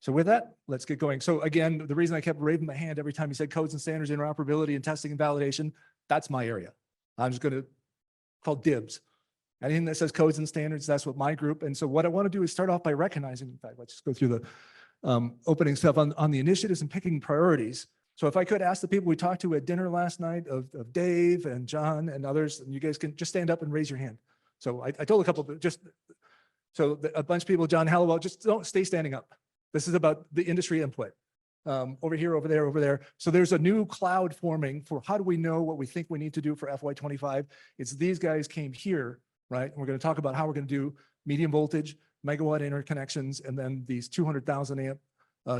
So with that, let's get going. So again, the reason I kept waving my hand every time you said codes and standards, interoperability and testing and validation, that's my area. I'm just going to call dibs. Anything that says codes and standards, that's what my group. And so what I want to do is start off by recognizing, in fact, let's just go through the opening stuff on the initiatives and picking priorities. So if I could ask the people we talked to at dinner last night of Dave and John and others, and you guys can just stand up and raise your hand. So I told a couple of a bunch of people, John Hallowell, just don't stay standing up. This is about the industry input. Over here, over there, over there. So there's a new cloud forming for how do we know what we think we need to do for FY25. It's these guys came here, right? And we're going to talk about how we're going to do medium voltage, megawatt interconnections, and then these 200,000 amp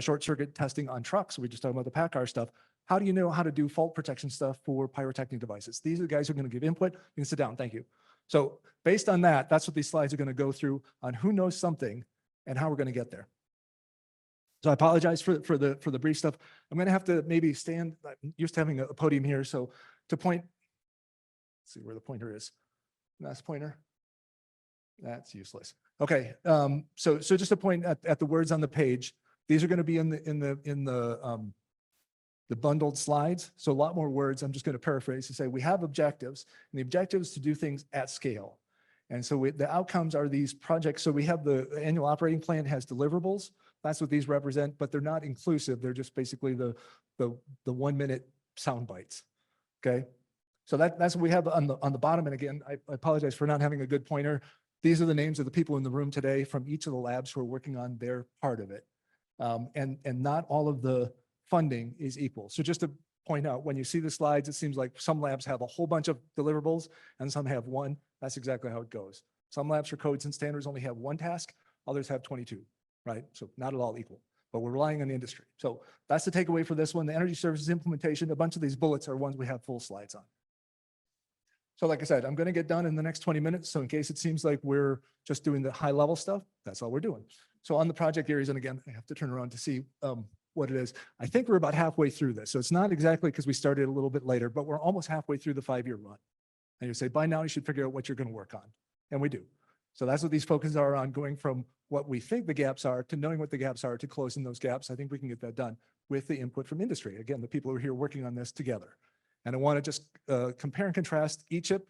short circuit testing on trucks. We just talked about the PACCAR stuff. How do you know how to do fault protection stuff for pyrotechnic devices? These are the guys who are going to give input. You can sit down. Thank you. So based on that, that's what these slides are going to go through on who knows something and how we're going to get there. So I apologize for the brief stuff. I'm going to have to maybe stand. I'm used to having a podium here. So to point, let's see where the pointer is. Last pointer. That's useless. Okay. So just to point at the words on the page, these are going to be in the bundled slides. So a lot more words. I'm just going to paraphrase to say we have objectives, and the objectives to do things at scale. And so the outcomes are these projects. So we have the annual operating plan has deliverables. That's what these represent, but they're not inclusive. They're just basically the 1 minute sound bites. Okay. So that's what we have on the bottom. And again, I apologize for not having a good pointer. These are the names of the people in the room today from each of the labs who are working on their part of it. And not all of the funding is equal. So just to point out, when you see the slides, it seems like some labs have a whole bunch of deliverables and some have one. That's exactly how it goes. Some labs for codes and standards only have one task, others have 22, right? So not at all equal, but we're relying on the industry. So that's the takeaway for this one. The energy services implementation, a bunch of these bullets are ones we have full slides on. So like I said, I'm going to get done in the next 20 minutes. So in case it seems like we're just doing the high level stuff, that's all we're doing. So on the project areas, and again, I have to turn around to see what it is. I think we're about halfway through this. So it's not exactly because we started a little bit later, but we're almost halfway through the 5-year run. And you say, by now you should figure out what you're going to work on. And we do. So that's what these focuses are on, going from what we think the gaps are to knowing what the gaps are to closing those gaps. I think we can get that done with the input from industry. Again, the people who are here working on this together. And I want to just compare and contrast ECHIP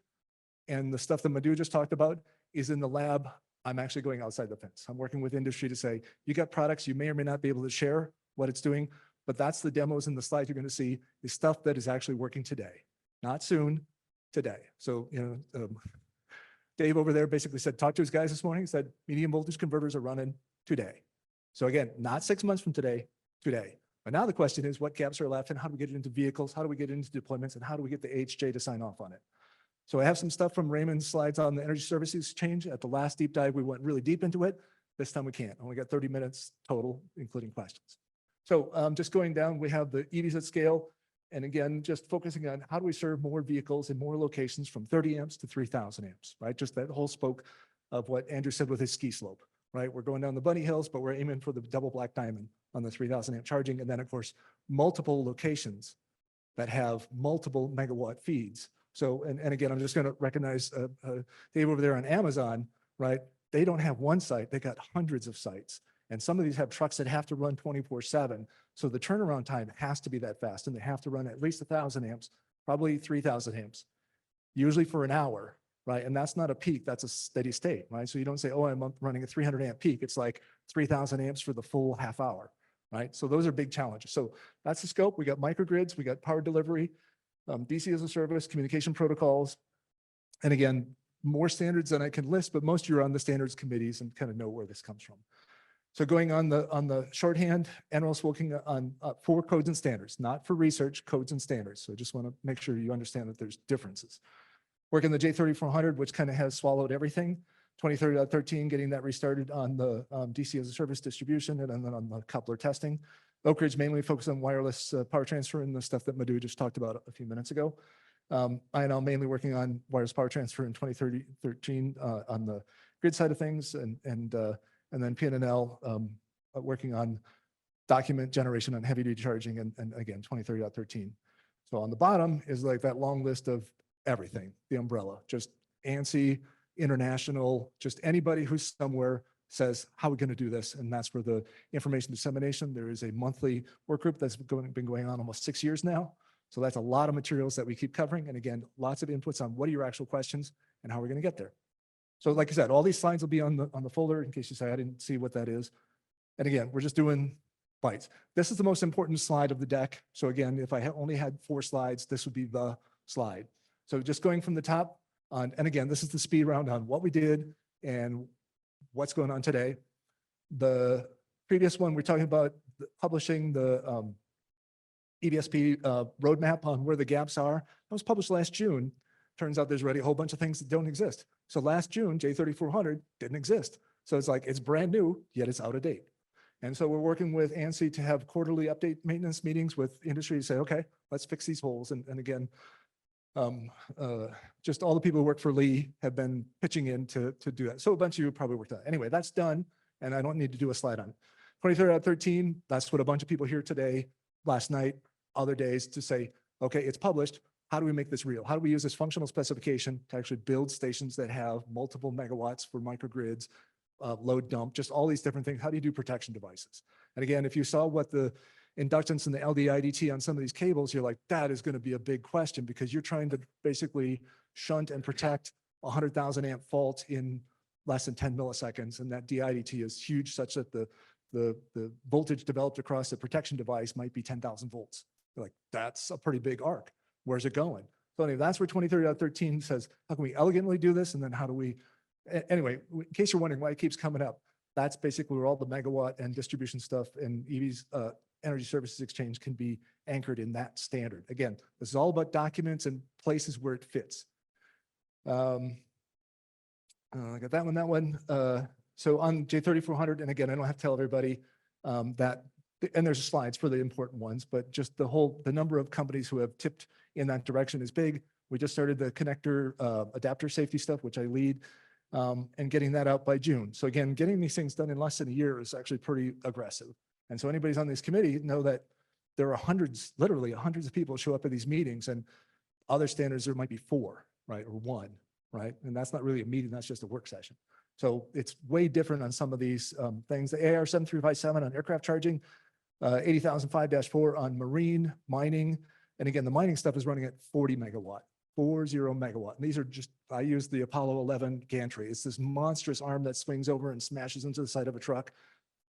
and the stuff that Madhu just talked about is in the lab. I'm actually going outside the fence. I'm working with industry to say, you got products, you may or may not be able to share what it's doing, but that's the demos and the slides you're going to see is stuff that is actually working today, not soon, today. So, Dave over there basically said, talk to his guys this morning, said medium voltage converters are running today. So again, not 6 months from today. But now the question is what gaps are left and how do we get it into vehicles? How do we get it into deployments and how do we get the HJ to sign off on it? So I have some stuff from Raymond's slides on the energy services change. At the last deep dive, we went really deep into it. This time we can't. Only got 30 minutes total, including questions. So just going down, we have the EVs at scale. And again, just focusing on how do we serve more vehicles in more locations from 30 amps to 3,000 amps, right? Just that whole spoke of what Andrew said with his ski slope, right? We're going down the bunny hills, but we're aiming for the double black diamond on the 3,000 amp charging. And then of course, multiple locations that have multiple megawatt feeds. So, and again, I'm just going to recognize Dave over there on Amazon, right? They don't have one site, they got hundreds of sites. And some of these have trucks that have to run 24/7. So the turnaround time has to be that fast and they have to run at least 1,000 amps, probably 3,000 amps, usually for an hour, right? And that's not a peak, that's a steady state, right? So you don't say, oh, I'm running a 300 amp peak. It's like 3,000 amps for the full half hour, right? So those are big challenges. So that's the scope. We got microgrids, we got power delivery, DC as a service, communication protocols. And again, more standards than I can list, but most of you are on the standards committees and kind of know where this comes from. So going on the shorthand, NREL's working on 4 codes and standards, not for research, codes and standards. So I just want to make sure you understand that there's differences. Working the J3400, which kind of has swallowed everything. 2030.13, getting that restarted on the DC as a service distribution and then on the coupler testing. Oak Ridge mainly focused on wireless power transfer and the stuff that Madhu just talked about a few minutes ago. INL mainly working on wireless power transfer in 2013 on the grid side of things, and then PNL working on document generation on heavy duty charging and again 2030.13. So on the bottom is like that long list of everything, the umbrella, just ANSI, international, just anybody who's somewhere says, how are we going to do this? And that's where the information dissemination, there is a monthly work group that's been going on almost 6 years now. So that's a lot of materials that we keep covering. And again, lots of inputs on what are your actual questions and how we're going to get there. So like I said, all these slides will be on the folder in case you say, I didn't see what that is. And again, we're just doing bites. This is the most important slide of the deck. So again, if I only had 4 slides, this would be the slide. So just going from the top on, and again, this is the speed round on what we did and what's going on today. The previous one, we're talking about publishing the EBSP roadmap on where the gaps are. That was published last June. Turns out there's already a whole bunch of things that don't exist. So last June, J3400 didn't exist. So it's like, it's brand new, yet it's out of date. And so we're working with ANSI to have quarterly update maintenance meetings with industry to say, okay, let's fix these holes. And again, just all the people who work for Lee have been pitching in to do that. So a bunch of you probably worked on it. Anyway, that's done. And I don't need to do a slide on it. 23rd out of 13, that's what a bunch of people here today, last night, other days to say, okay, it's published. How do we make this real? How do we use this functional specification to actually build stations that have multiple megawatts for microgrids, load dump, just all these different things? How do you do protection devices? And again, if you saw what the inductance and the LDIDT on some of these cables, you're like, that is going to be a big question because you're trying to basically shunt and protect 100,000 amp fault in less than 10 milliseconds. And that DIDT is huge such that the voltage developed across the protection device might be 10,000 volts. You're like, that's a pretty big arc. Where's it going? So anyway, that's where 23 out of 13 says, how can we elegantly do this? And then how do we, anyway, in case you're wondering why it keeps coming up, that's basically where all the megawatt and distribution stuff and EV's Energy Services Exchange can be anchored in that standard. Again, this is all about documents and places where it fits. I got that one. So on J3400, and again, I don't have to tell everybody that, and there's slides for the important ones, but just the number of companies who have tipped in that direction is big. We just started the connector adapter safety stuff, which I lead, and getting that out by June. So again, getting these things done in less than a year is actually pretty aggressive. And so anybody's on this committee know that there are hundreds, literally hundreds of people show up at these meetings, and other standards, there might be 4, right? Or 1, right? And that's not really a meeting, that's just a work session. So it's way different on some of these things. The AR 7357 on aircraft charging, 80,005-4 on marine mining. And again, the mining stuff is running at 40 megawatt. 40 megawatt. And these are just, I use the Apollo 11 gantry. It's this monstrous arm that swings over and smashes into the side of a truck,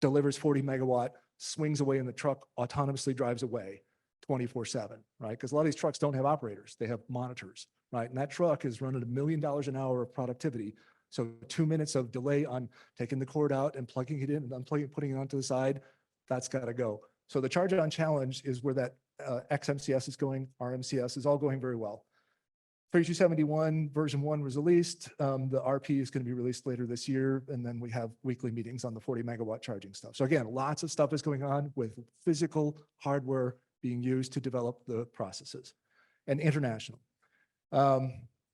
delivers 40 megawatt, swings away in the truck, autonomously drives away 24/7, right? Because a lot of these trucks don't have operators, they have monitors, right? And that truck is running $1 million an hour of productivity. So 2 minutes of delay on taking the cord out and plugging it in and unplugging, putting it onto the side, that's got to go. So the charge on challenge is where that XMCS is going, RMCS is all going very well. 3271 version 1 was released. The RP is going to be released later this year. And then we have weekly meetings on the 40 megawatt charging stuff. So again, lots of stuff is going on with physical hardware being used to develop the processes. And international.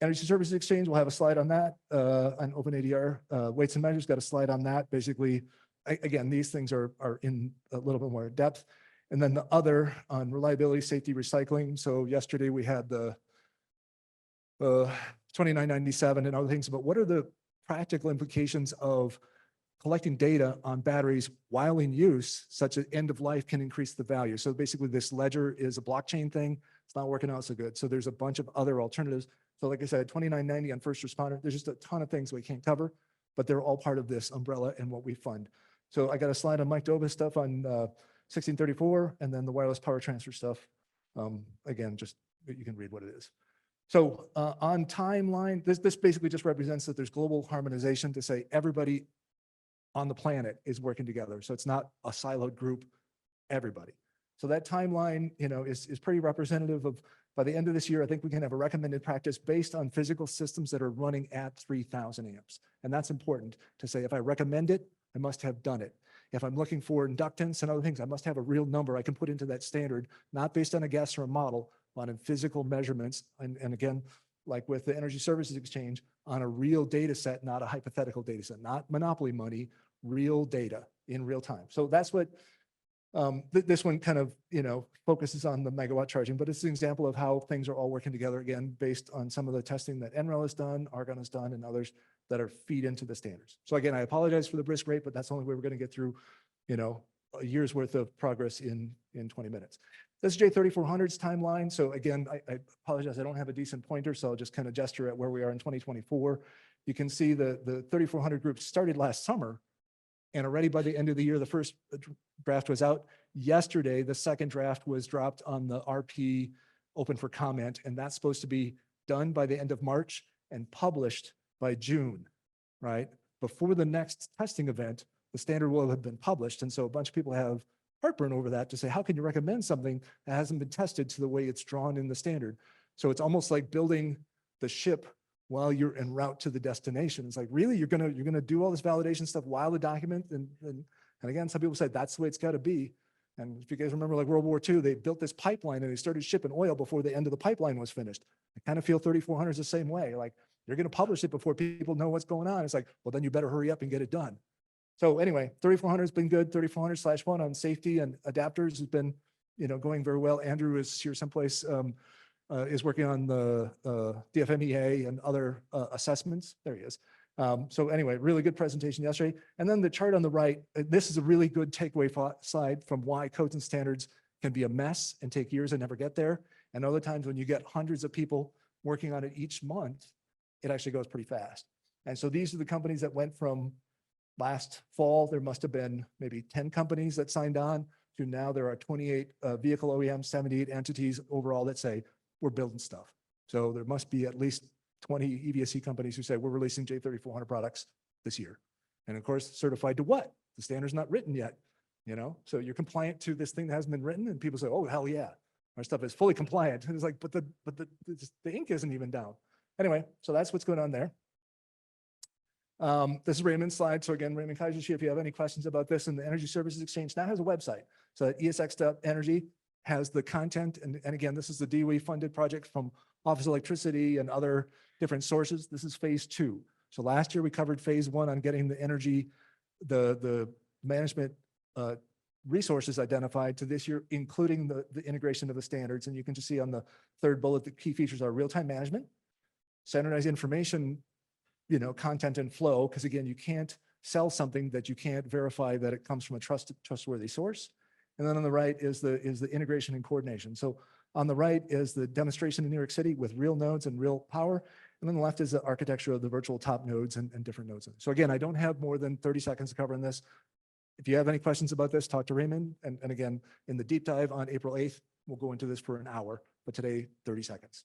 Energy Services Exchange, we'll have a slide on that, on OpenADR. Weights and measures, got a slide on that. Basically, again, these things are in a little bit more depth. And then the other on reliability, safety, recycling. So yesterday we had the 2997 and other things, but what are the practical implications of collecting data on batteries while in use, such that end of life can increase the value? So basically this ledger is a blockchain thing. It's not working out so good. So there's a bunch of other alternatives. So like I said, 2990 on first responder, there's just a ton of things we can't cover, but they're all part of this umbrella and what we fund. So I got a slide on Mike Doba's stuff on 1634 and then the wireless power transfer stuff. Again, just you can read what it is. So on timeline, this basically just represents that there's global harmonization to say everybody on the planet is working together. So it's not a siloed group, everybody. So that timeline, you know, is pretty representative of, by the end of this year, I think we can have a recommended practice based on physical systems that are running at 3,000 amps. And that's important to say, if I recommend it, I must have done it. If I'm looking for inductance and other things, I must have a real number I can put into that standard, not based on a guess or a model, but in physical measurements. And again, like with the Energy Services Exchange, on a real data set, not a hypothetical data set, not monopoly money, real data in real time. So that's what this one kind of, you know, focuses on the megawatt charging, but it's an example of how things are all working together, again, based on some of the testing that NREL has done, Argonne has done, and others that are feed into the standards. So again, I apologize for the brisk rate, but that's the only way we're going to get through, you know, a year's worth of progress in 20 minutes. This is J3400's timeline. So again, I apologize, I don't have a decent pointer, so I'll just kind of gesture at where we are in 2024. You can see the 3400 group started last summer, and already by the end of the year, the first draft was out. Yesterday, the second draft was dropped on the RP open for comment, and that's supposed to be done by the end of March and published by June, right? Before the next testing event, the standard will have been published. And so a bunch of people have heartburn over that to say, how can you recommend something that hasn't been tested to the way it's drawn in the standard? So it's almost like building the ship while you're en route to the destination. It's like, really, you're gonna do all this validation stuff while the document, and again, some people say that's the way it's got to be. And if you guys remember, like World War II, they built this pipeline and they started shipping oil before the end of the pipeline was finished. I kind of feel 3400 is the same way. Like, you're going to publish it before people know what's going on. It's like, well, then you better hurry up and get it done. So anyway, 3400 has been good. 3400/1 on safety and adapters has been, you know, going very well. Andrew is here someplace, is working on the DFMEA and other assessments. There he is. So anyway, really good presentation yesterday. And then the chart on the right, this is a really good takeaway slide from why codes and standards can be a mess and take years and never get there. And other times when you get hundreds of people working on it each month, it actually goes pretty fast. And so these are the companies that went from last fall, there must have been maybe 10 companies that signed on, to now there are 28 vehicle OEMs, 78 entities overall that say, we're building stuff. So there must be at least 20 EVSE companies who say, we're releasing J3400 products this year. And of course, certified to what? The standard's not written yet, you know? So you're compliant to this thing that hasn't been written, and people say, oh, hell yeah, our stuff is fully compliant. And it's like, but the ink isn't even down. Anyway, so that's what's going on there. This is Raymond's slide. So again, Raymond Kaiser, if you have any questions about this, and the Energy Services Exchange now has a website. So ESX.energy has the content. And again, this is the DOE funded project from Office of Electricity and other different sources. This is phase 2. So last year we covered phase 1 on getting the energy, the management resources identified, to this year, including the integration of the standards. And you can just see on the third bullet, the key features are real-time management, standardized information, you know, content and flow, because again, you can't sell something that you can't verify that it comes from a trustworthy source. And then on the right is the integration and coordination. So on the right is the demonstration in New York City with real nodes and real power. And then the left is the architecture of the virtual top nodes and different nodes. So again, I don't have more than 30 seconds to cover in this. If you have any questions about this, talk to Raymond. And again, in the deep dive on April 8th, we'll go into this for an hour, but today, 30 seconds.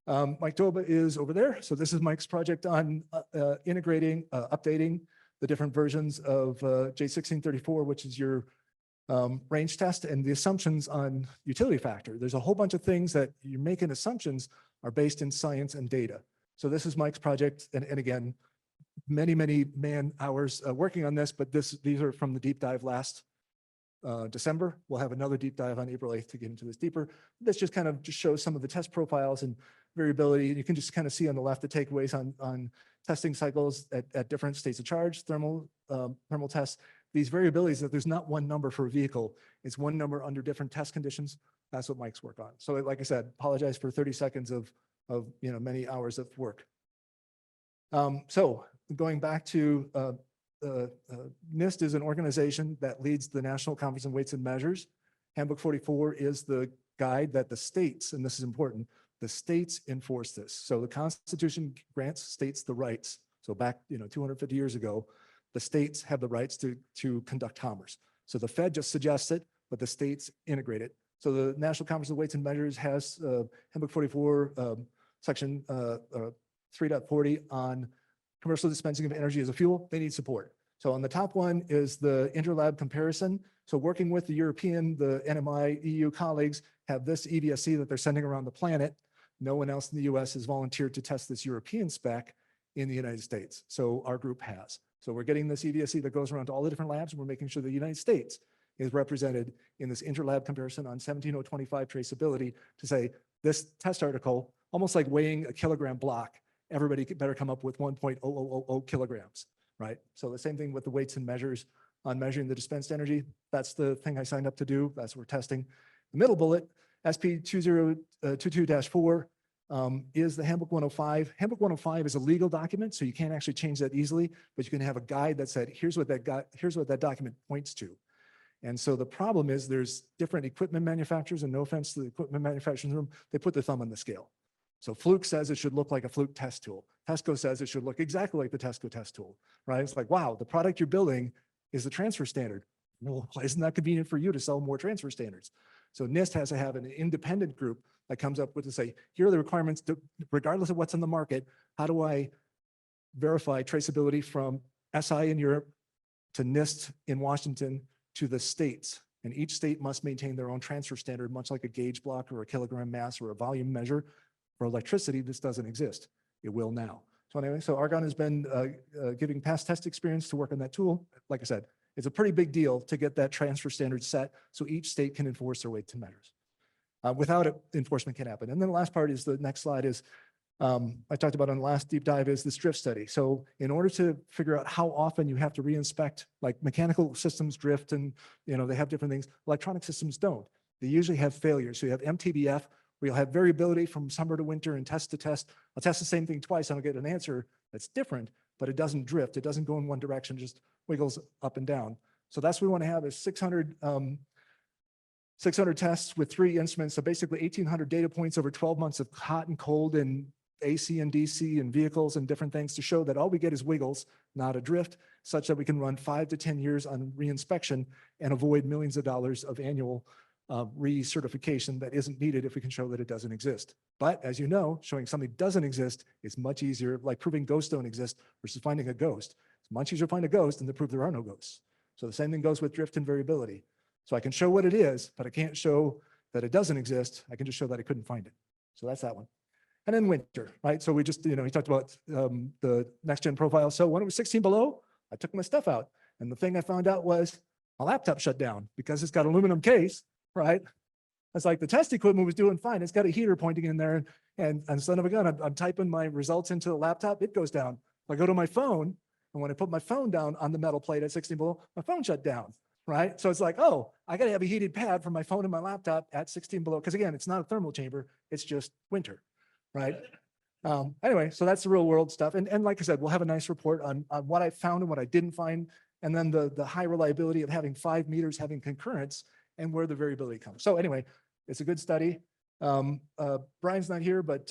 Mike Doba is over there. So this is Mike's project on integrating, updating the different versions of J1634, which is your range test, and the assumptions on utility factor. There's a whole bunch of things that you're making assumptions are based in science and data. So this is Mike's project. And again, many man hours working on this, but these are from the deep dive last December. We'll have another deep dive on April 8th to get into this deeper. This just kind of just shows some of the test profiles and variability. And you can just kind of see on the left the takeaways on testing cycles at different states of charge, thermal tests. These variabilities, that there's not one number for a vehicle, it's one number under different test conditions. That's what Mike's work on. So like I said, apologize for 30 seconds of you know, many hours of work. So going back to NIST is an organization that leads the National Conference on Weights and Measures. Handbook 44 is the guide that the states, and this is important, the states enforce this. So the Constitution grants states the rights. So back, you know, 250 years ago, the states have the rights to conduct commerce. So the Fed just suggests it, but the states integrate it. So the National Conference of Weights and Measures has Handbook 44, section 3.40 on commercial dispensing of energy as a fuel. They need support. So on the top one is the interlab comparison. So working with the European, the NMI EU colleagues have this EVSE that they're sending around the planet. No one else in the US has volunteered to test this European spec in the United States. So our group has. So we're getting this EVSE that goes around to all the different labs, and we're making sure the United States is represented in this interlab comparison on 17025 traceability to say this test article, almost like weighing a kilogram block, everybody better come up with 1.0000 kilograms, right? So the same thing with the weights and measures on measuring the dispensed energy. That's the thing I signed up to do. That's what we're testing. The middle bullet, SP 2022-4, is the Handbook 105. Handbook 105 is a legal document, so you can't actually change that easily, but you can have a guide that said, here's what that document points to. And so the problem is there's different equipment manufacturers, and no offense to the equipment manufacturers in the room, they put their thumb on the scale. So Fluke says it should look like a Fluke test tool. Tesco says it should look exactly like the Tesco test tool, right? It's like, wow, the product you're building is the transfer standard. Well, why isn't that convenient for you to sell more transfer standards? So NIST has to have an independent group that comes up with to say, here are the requirements, regardless of what's in the market, how do I verify traceability from SI in Europe to NIST in Washington to the states? And each state must maintain their own transfer standard, much like a gauge block or a kilogram mass or a volume measure. For electricity, this doesn't exist. It will now. So anyway, so Argonne has been giving past test experience to work on that tool. Like I said, it's a pretty big deal to get that transfer standard set so each state can enforce their weights and measures. Without it, enforcement can't happen. And then the last part is the next slide is, I talked about on the last deep dive, is this drift study. So in order to figure out how often you have to reinspect, like mechanical systems drift and they have different things, electronic systems don't. They usually have failures. So you have MTBF, where you'll have variability from summer to winter and test to test. I'll test the same thing twice and I'll get an answer that's different, but it doesn't drift. It doesn't go in one direction, just wiggles up and down. So that's what we want to have is 600 tests with 3 instruments. So basically 1,800 data points over 12 months of hot and cold and AC and DC and vehicles and different things to show that all we get is wiggles, not a drift, such that we can run 5 to 10 years on reinspection and avoid millions of dollars of annual recertification that isn't needed if we can show that it doesn't exist. But as you know, showing something doesn't exist is much easier, like proving ghosts don't exist versus finding a ghost. It's much easier to find a ghost than to prove there are no ghosts. So the same thing goes with drift and variability. So I can show what it is, but I can't show that it doesn't exist. I can just show that I couldn't find it. So that's that one. And then winter, right? So we just, he talked about the next gen profile. So when it was 16 below, I took my stuff out. And the thing I found out was my laptop shut down because it's got an aluminum case, right? It's like the test equipment was doing fine. It's got a heater pointing in there. And son of a gun, I'm typing my results into the laptop, it goes down. I go to my phone, and when I put my phone down on the metal plate at 16 below, my phone shut down, right? So it's like, oh, I got to have a heated pad for my phone and my laptop at 16 below. Because again, it's not a thermal chamber, it's just winter, right? Anyway, so that's the real world stuff. And like I said, we'll have a nice report on what I found and what I didn't find. And then the high reliability of having 5 meters having concurrence and where the variability comes. So anyway, it's a good study. Brian's not here, but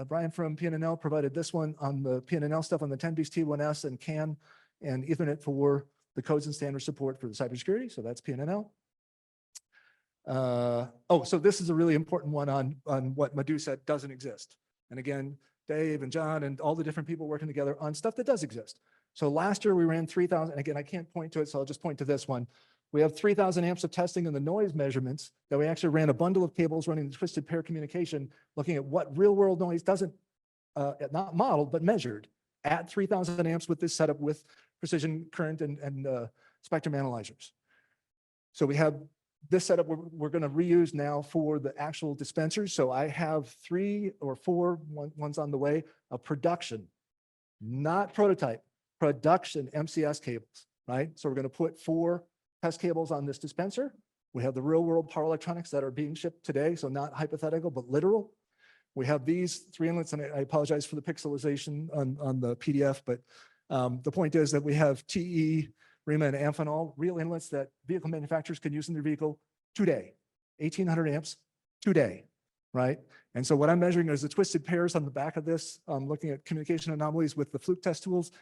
Brian from PNNL provided this one on the PNNL stuff on the 10Bs T1S and CAN and Ethernet for the codes and standard support for the cybersecurity. So that's PNNL. So this is a really important one on what Madhu said doesn't exist. And again, Dave and John and all the different people working together on stuff that does exist. So last year we ran 3,000. Again, I can't point to it, so I'll just point to this one. We have 3,000 amps of testing in the noise measurements that we actually ran a bundle of cables running the twisted pair communication, looking at what real world noise doesn't, not modeled, but measured at 3,000 amps with this setup with precision current and spectrum analyzers. So we have this setup we're going to reuse now for the actual dispensers. So I have 3 or 4 ones on the way of production, not prototype, production MCS cables, right? So we're going to put 4 test cables on this dispenser. We have the real world power electronics that are being shipped today. So not hypothetical, but literal. We have these 3 inlets, and I apologize for the pixelization on the PDF, but the point is that we have TE, REMA, and Amphenol, real inlets that vehicle manufacturers can use in their vehicle today, 1,800 amps today, right? And so what I'm measuring is the twisted pairs on the back of this, looking at communication anomalies with the Fluke test tools.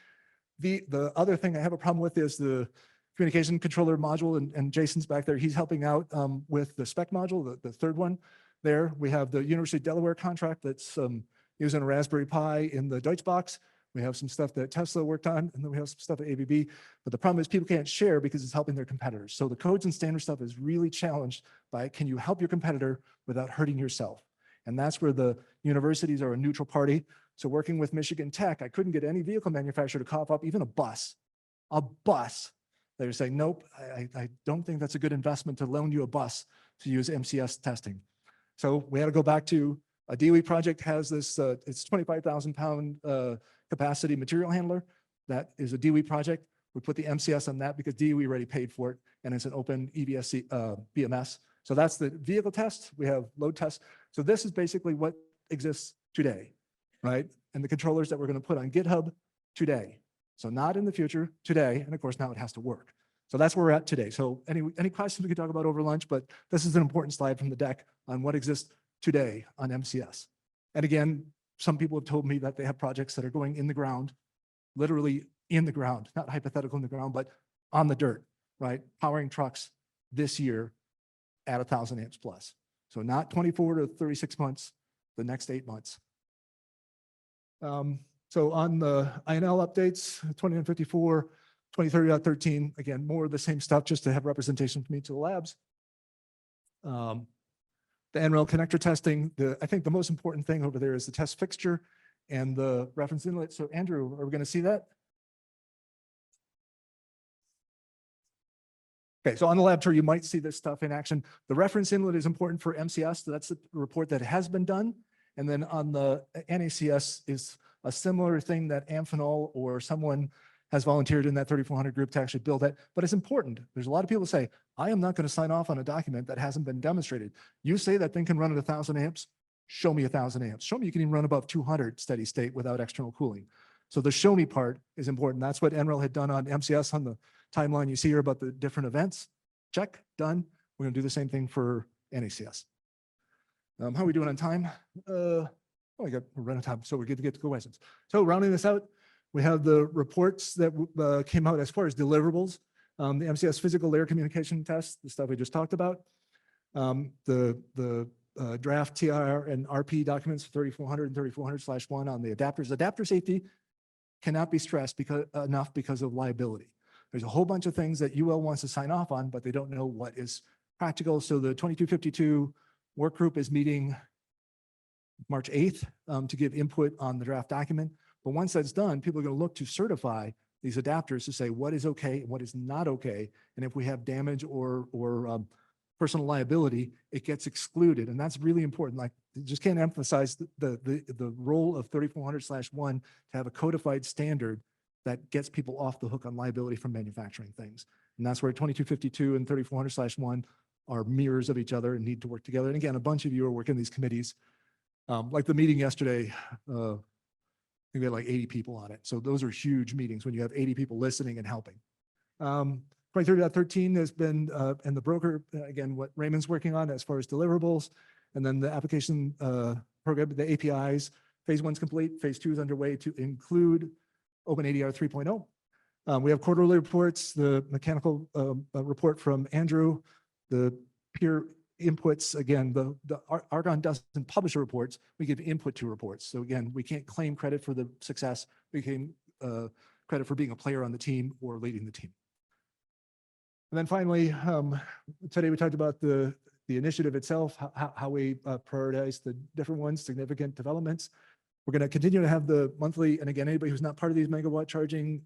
The other thing I have a problem with is the communication controller module, and Jason's back there. He's helping out with the spec module, the third one there. We have the University of Delaware contract that's using a Raspberry Pi in the Deutschbox. We have some stuff that Tesla worked on, and then we have some stuff at ABB. But the problem is people can't share because it's helping their competitors. So the codes and standard stuff is really challenged by, can you help your competitor without hurting yourself? And that's where the universities are a neutral party. So working with Michigan Tech, I couldn't get any vehicle manufacturer to cough up even a bus. They were saying, nope, I don't think that's a good investment to loan you a bus to use MCS testing. So we had to go back to a DOE project has this, it's 25,000 pound capacity material handler. That is a DOE project. We put the MCS on that because DOE already paid for it, and it's an open EBSC BMS. So that's the vehicle test. We have load tests. So this is basically what exists today, right? And the controllers that we're going to put on GitHub today. So not in the future, today. And of course, now it has to work. So that's where we're at today. So any questions we could talk about over lunch, but this is an important slide from the deck on what exists today on MCS. And again, some people have told me that they have projects that are going in the ground, literally in the ground, not hypothetical in the ground, but on the dirt, right? Powering trucks this year at 1,000 amps plus. So not 24 to 36 months, the next 8 months. So on the INL updates, 2954, 2030.13, again, more of the same stuff just to have representation from each of the labs. The NREL connector testing, I think the most important thing over there is the test fixture and the reference inlet. So Andrew, are we going to see that? Okay, so on the lab tour, you might see this stuff in action. The reference inlet is important for MCS. So that's the report that has been done. And then on the NACS is a similar thing that Amphenol or someone has volunteered in that 3400 group to actually build it. But it's important. There's a lot of people who say, I am not going to sign off on a document that hasn't been demonstrated. You say that thing can run at 1,000 amps. Show me 1,000 amps. Show me you can even run above 200 steady state without external cooling. So the show me part is important. That's what NREL had done on MCS on the timeline you see here about the different events. Check, done. We're going to do the same thing for NACS. How are we doing on time? We're running out of time, so we're good to get to questions. So rounding this out, we have the reports that came out as far as deliverables. The MCS physical layer communication test, the stuff we just talked about. The draft TR and RP documents 3400 and 3400/1 on the adapters. Adapter safety cannot be stressed enough because of liability. There's a whole bunch of things that UL wants to sign off on, but they don't know what is practical. So the 2252 work group is meeting March 8th to give input on the draft document. But once that's done, people are going to look to certify these adapters to say what is okay and what is not okay. And if we have damage or personal liability, it gets excluded. And that's really important. Like, just can't emphasize the role of 3400/1 to have a codified standard that gets people off the hook on liability from manufacturing things. And that's where 2252 and 3400/1 are mirrors of each other and need to work together. And again, a bunch of you are working in these committees. Like the meeting yesterday, I think we had like 80 people on it. So those are huge meetings when you have 80 people listening and helping. 2030.13 has been, and the broker, again, what Raymond's working on as far as deliverables, and then the application program, the APIs, phase 1's complete, phase 2 is underway to include OpenADR 3.0. We have quarterly reports, the mechanical report from Andrew, the peer inputs. Again, the Argonne doesn't publish the reports, we give input to reports. So again, we can't claim credit for the success, we claim credit for being a player on the team or leading the team. And then finally, today we talked about the initiative itself, how we prioritize the different ones, significant developments. We're going to continue to have the monthly, and again, anybody who's not part of these megawatt charging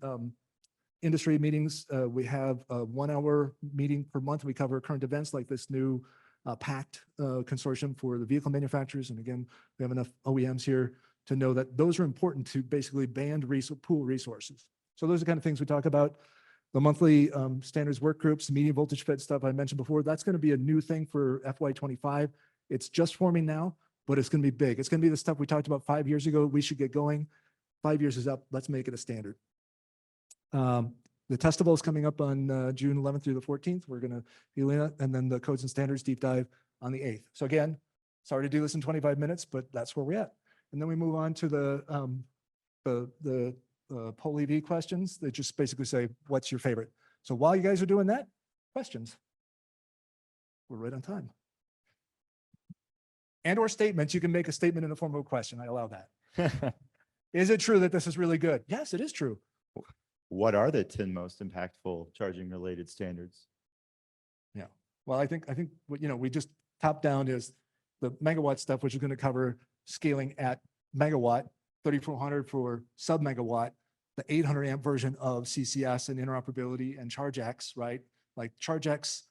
industry meetings, we have a 1 hour meeting per month. We cover current events like this new PACT consortium for the vehicle manufacturers. And again, we have enough OEMs here to know that those are important to basically pool resources. So those are the kind of things we talk about. The monthly standards work groups, medium voltage FET stuff I mentioned before, that's going to be a new thing for FY25. It's just forming now, but it's going to be big. It's going to be the stuff we talked about 5 years ago. We should get going. 5 years is up. Let's make it a standard. The testable is coming up on June 11th through the 14th. We're going to be leaning out, and then the codes and standards deep dive on the 8th. So again, sorry to do this in 25 minutes, but that's where we're at. And then we move on to the poll EV questions. They just basically say, what's your favorite? So while you guys are doing that, questions. We're right on time. And or statements. You can make a statement in the form of a question. I allow that. Is it true that this is really good? Yes, it is true. What are the 10 most impactful charging related standards? Yeah. Well, I think what, we just top down is the megawatt stuff, which is going to cover scaling at megawatt, 3400 for sub megawatt, the 800 amp version of CCS and interoperability and ChargeX, right? Like ChargeX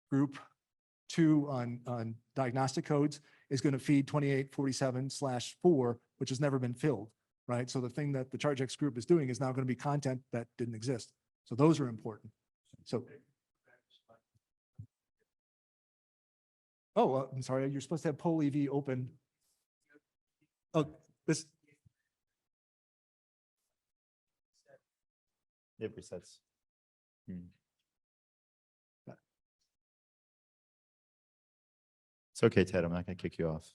group 2 on diagnostic codes is going to feed 2847/4, which has never been filled, right? So the thing that the ChargeX group is doing is now going to be content that didn't exist. So those are important. So, I'm sorry, you're supposed to have poll EV open. Oh, This, It resets. Hmm. It's okay, Ted. I'm not going to kick you off.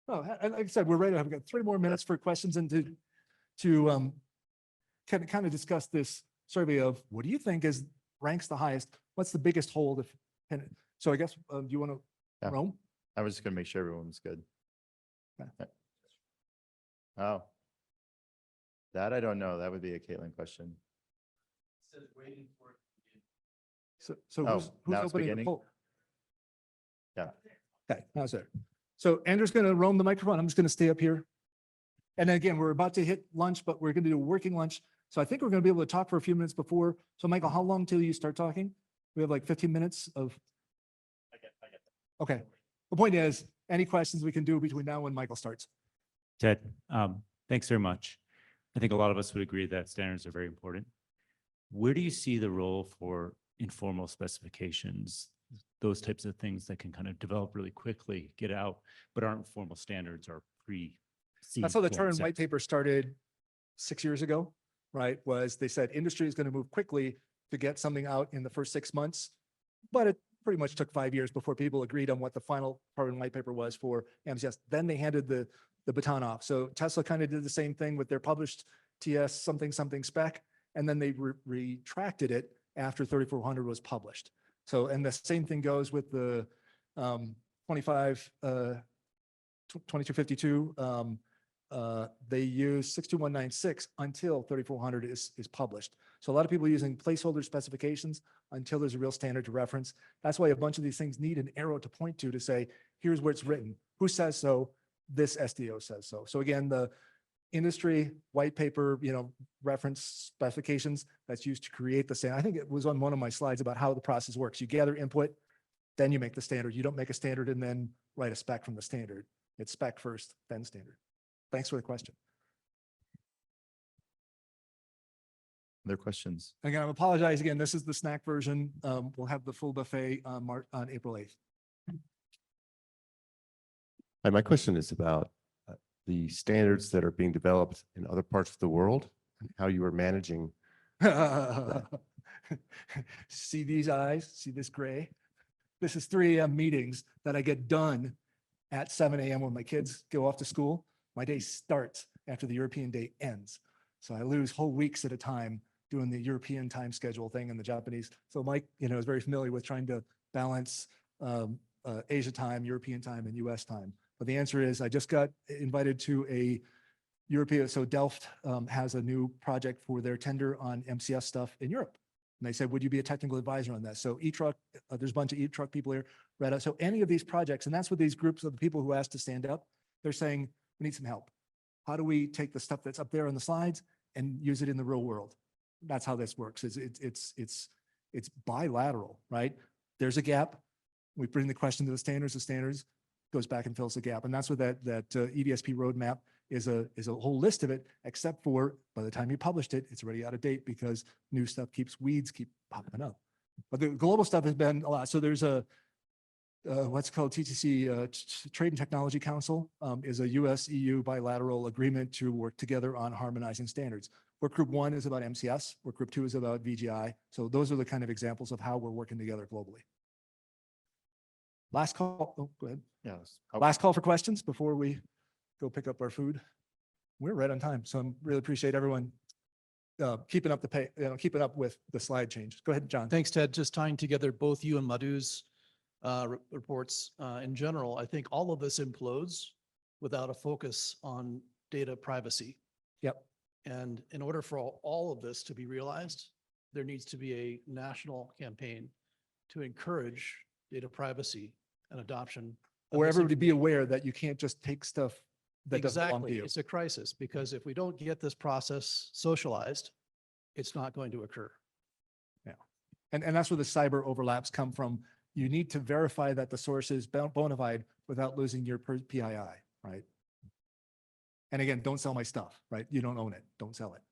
oh, like I said, we're ready. I've got 3 more minutes for questions and to kind of discuss this survey of what do you think ranks the highest? What's the biggest hold? So I guess, do you want to, Yeah. Rome? I was just going to make sure everyone's good. Okay. Oh. That I don't know. That would be a Caitlin question. So Oh, who's now it's opening the beginning? poll? Yeah. Okay, now it's there. So Andrew's going to roam the microphone. I'm just going to stay up here. And then again, we're about to hit lunch, but we're going to do a working lunch. So I think we're going to be able to talk for a few minutes before. So Michael, how long till you start talking? We have like 15 minutes of. I get that. Okay. The point is, any questions we can do between now and Michael starts. Ted, thanks very much. I think a lot of us would agree that standards are very important. Where do you see the role for informal specifications, those types of things that can kind of develop really quickly, get out, but aren't formal standards or That's how the Turin white paper started 6 years ago, right? Was they said industry is going to move quickly to get something out in the first 6 months, but it pretty much took 5 years before people agreed on what the final Turin white paper was for MCS. Then they handed the baton off. So Tesla kind of did the same thing with their published TS something spec, and then they retracted it after 3400 was published. So, and the same thing goes with the 2252. They use 62196 until 3400 is published. So a lot of people are using placeholder specifications until there's a real standard to reference. That's why a bunch of these things need an arrow to point to say, here's where it's written. Who says so? This SDO says so. So again, the industry white paper, reference specifications that's used to create the standard. I think it was on one of my slides about how the process works. You gather input, then you make the standard. You don't make a standard and then write a spec from the standard. It's spec first, then standard. Thanks for the question. Other questions? Again, I apologize again. This is the snack version. We'll have the full buffet on April 8th. Hi, my question is about the standards that are being developed in other parts of the world and how you are managing. See these eyes? See this gray? This is 3 a.m. meetings that I get done at 7 a.m. when my kids go off to school. My day starts after the European day ends. So I lose whole weeks at a time doing the European time schedule thing and the Japanese. So Mike, is very familiar with trying to balance Asia time, European time, and US time. But the answer is I just got invited to a European, so Delft has a new project for their tender on MCS stuff in Europe. And they said, would you be a technical advisor on that? So e-truck, there's a bunch of e-truck people here. Right? So any of these projects, and that's what these groups of the people who asked to stand up, they're saying, we need some help. How do we take the stuff that's up there on the slides and use it in the real world? That's how this works. It's bilateral, right? There's a gap. We bring the question to the standards goes back and fills the gap. And that's what that EDSP roadmap is a whole list of it, except for by the time you published it, it's already out of date because new stuff weeds keep popping up. But the global stuff has been a lot. So there's a what's called TTC, Trade and Technology Council, is a US-EU bilateral agreement to work together on harmonizing standards. Work group 1 is about MCS. Work group 2 is about VGI. So those are the kind of examples of how we're working together globally. Last call. Oh, go ahead. Yes. Last call for questions before we go pick up our food. We're right on time. So I really appreciate everyone keeping up keeping up with the slide change. Go ahead, John. Thanks, Ted. Just tying together both you and Madhu's reports in general, I think all of this implodes without a focus on data privacy. Yep. And in order for all of this to be realized, there needs to be a national campaign to encourage data privacy and adoption. Or everybody be aware that you can't just take stuff that doesn't belong to Exactly. you. It's a crisis because if we don't get this process socialized, it's not going to occur. Yeah. And that's where the cyber overlaps come from. You need to verify that the source is bona fide without losing your PII, right? And again, don't sell my stuff, right? You don't own it. Don't sell it.